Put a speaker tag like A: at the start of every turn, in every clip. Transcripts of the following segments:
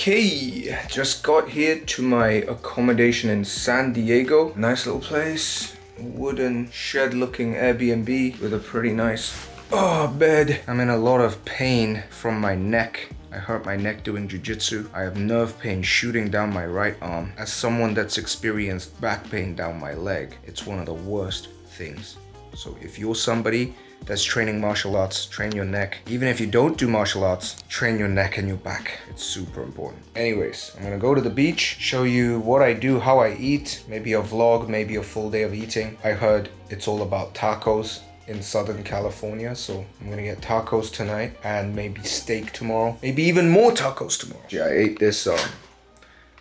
A: Okay, just got here to my accommodation in San Diego. Nice little place, wooden shed looking Airbnb with a pretty nice bed. I'm in a lot of pain from my neck. I hurt my neck doing jiu-jitsu. I have nerve pain shooting down my right arm. As someone that's experienced back pain down my leg, it's one of the worst things. So if you're somebody that's training martial arts, train your neck. Even if you don't do martial arts, train your neck and your back. It's super important. Anyways, I'm gonna go to the beach, show you what I do, how I eat, maybe a vlog, maybe a full day of eating. I heard it's all about tacos in Southern California, so I'm gonna get tacos tonight and maybe steak tomorrow, maybe even more tacos tomorrow. Yeah, I ate this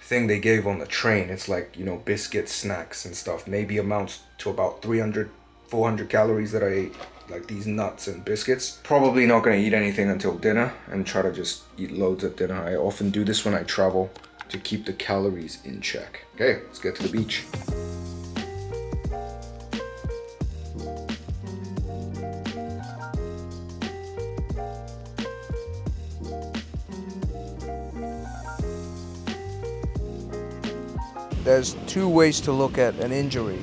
A: thing they gave on the train. It's like, you know, biscuit snacks and stuff. Maybe amounts to about 300, 400 calories that I ate. Like these nuts and biscuits. Probably not gonna eat anything until dinner and try to just eat loads at dinner. I often do this when I travel to keep the calories in check. Okay, let's get to the beach. There's two ways to look at an injury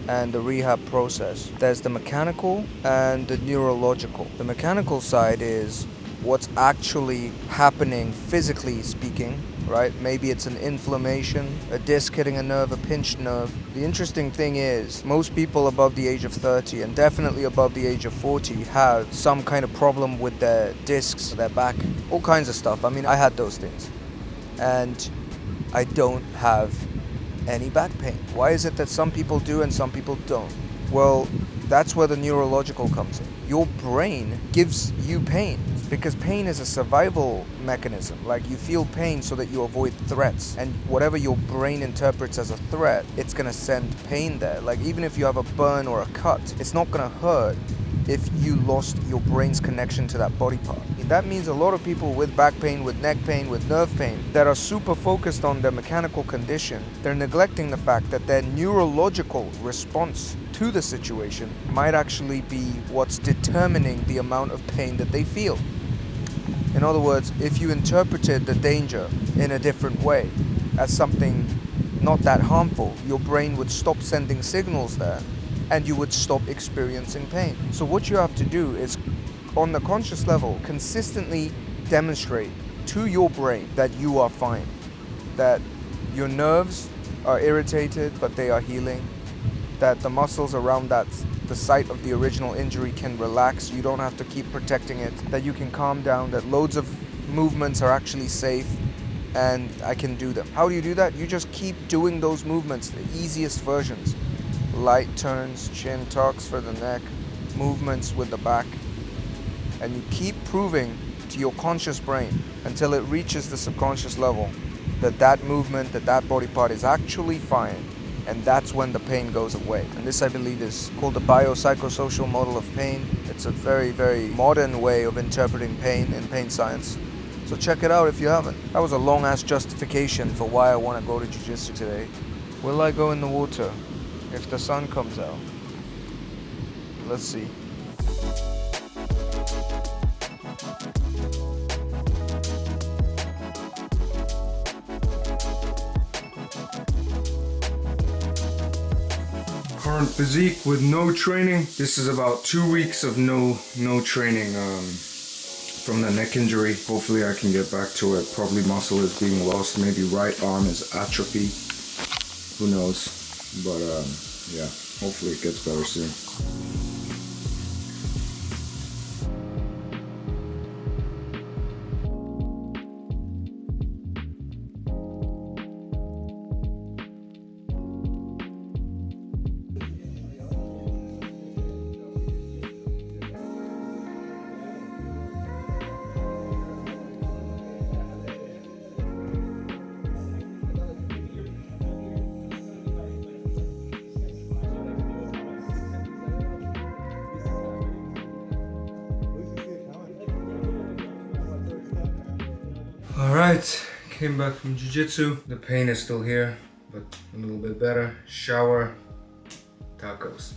A: and the rehab process. There's the mechanical and the neurological. The mechanical side is what's actually happening physically speaking, right? Maybe it's an inflammation, a disc hitting a nerve, a pinched nerve. The interesting thing is most people above the age of 30 and definitely above the age of 40 have some kind of problem with their discs, their back, all kinds of stuff. I mean, I had those things and I don't have any back pain. Why is it that some people do and some people don't? Well, that's where the neurological comes in. Your brain gives you pain because pain is a survival mechanism. Like you feel pain so that you avoid threats, and whatever your brain interprets as a threat, it's gonna send pain there. Like even if you have a burn or a cut, it's not gonna hurt if you lost your brain's connection to that body part. That means a lot of people with back pain, with neck pain, with nerve pain that are super focused on their mechanical condition, they're neglecting the fact that their neurological response to the situation might actually be what's determining the amount of pain that they feel. In other words, if you interpreted the danger in a different way, as something not that harmful, your brain would stop sending signals there and you would stop experiencing pain. So what you have to do is, on the conscious level, consistently demonstrate to your brain that you are fine, that your nerves are irritated but they are healing, that the muscles around the site of the original injury can relax, you don't have to keep protecting it, that you can calm down, that loads of movements are actually safe and I can do them. How do you do that? You just keep doing those movements, the easiest versions. Light turns, chin tucks for the neck, movements with the back. And you keep proving to your conscious brain until it reaches the subconscious level that movement, that body part is actually fine. And that's when the pain goes away. And this, I believe, is called the biopsychosocial model of pain. It's a very, very modern way of interpreting pain in pain science. So check it out if you haven't. That was a long-ass justification for why I want to go to jiu-jitsu today. Will I go in the water if the sun comes out? Let's see. Current physique with no training. This is about 2 weeks of no training from the neck injury. Hopefully I can get back to it. Probably muscle is being lost. Maybe right arm is atrophy. Who knows? But yeah, hopefully it gets better soon. Alright, came back from jiu-jitsu. The pain is still here, but a little bit better. Shower, tacos.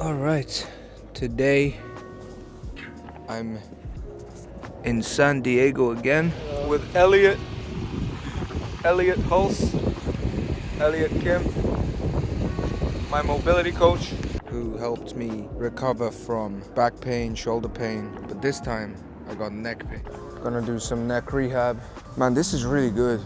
A: Alright, today I'm in San Diego again with Elliot Hulse, Elliot Kim, my mobility coach, who helped me recover from back pain, shoulder pain, but this time I got neck pain. Gonna do some neck rehab. Man, this is really good.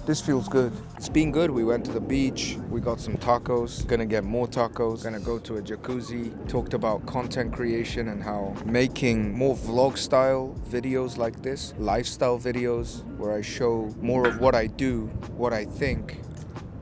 A: This feels good. It's been good. We went to the beach, we got some tacos, gonna get more tacos, gonna go to a jacuzzi, talked about content creation and how making more vlog style videos like this, lifestyle videos, where I show more of what I do, what I think,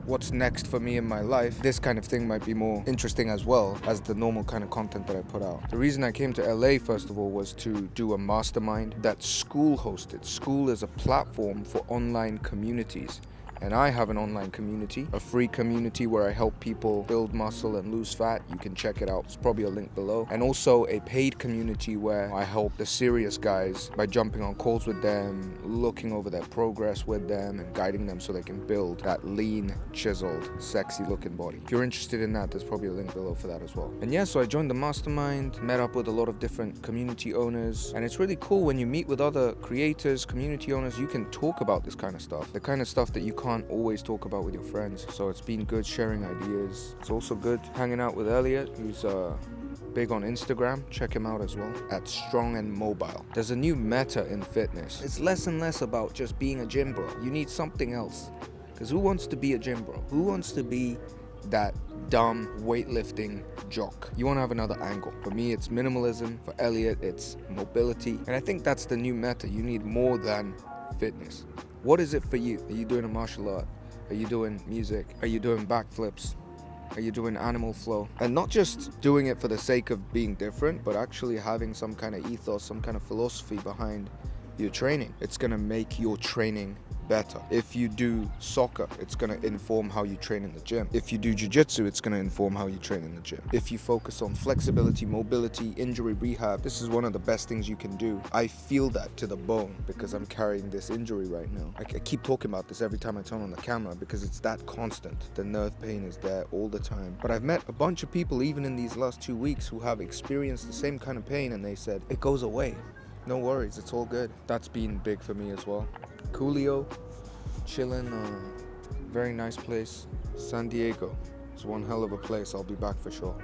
A: what's next for me in my life. This kind of thing might be more interesting as well as the normal kind of content that I put out. The reason I came to LA first of all was to do a mastermind that School hosted. School is a platform for online communities. And I have an online community, a free community where I help people build muscle and lose fat. You can check it out. There's probably a link below. And also a paid community where I help the serious guys by jumping on calls with them, looking over their progress with them and guiding them so they can build that lean, chiseled, sexy looking body. If you're interested in that, there's probably a link below for that as well. And yeah, so I joined the mastermind, met up with a lot of different community owners. And it's really cool when you meet with other creators, community owners, you can talk about this kind of stuff. The kind of stuff that you can't always talk about with your friends. So it's been good sharing ideas. It's also good hanging out with Elliot, who's big on Instagram. Check him out as well at Strong and Mobile. There's a new meta in fitness. It's less and less about just being a gym bro. You need something else. Because who wants to be a gym bro? Who wants to be that dumb weightlifting jock? You want to have another angle. For me, it's minimalism. For Elliot, it's mobility. And I think that's the new meta. You need more than fitness. What is it for you? Are you doing a martial art? Are you doing music? Are you doing backflips? Are you doing animal flow? And not just doing it for the sake of being different, but actually having some kind of ethos, some kind of philosophy behind your training. It's gonna make your training better. If you do soccer, it's gonna inform how you train in the gym. If you do jiu-jitsu, it's gonna inform how you train in the gym. If you focus on flexibility, mobility, injury rehab, this is one of the best things you can do. I feel that to the bone because I'm carrying this injury right now. I keep talking about this every time I turn on the camera because it's that constant. The nerve pain is there all the time. But I've met a bunch of people even in these last 2 weeks who have experienced the same kind of pain and they said, it goes away. No worries, it's all good. That's been big for me as well. Coolio, chillin', very nice place. San Diego, it's one hell of a place. I'll be back for sure.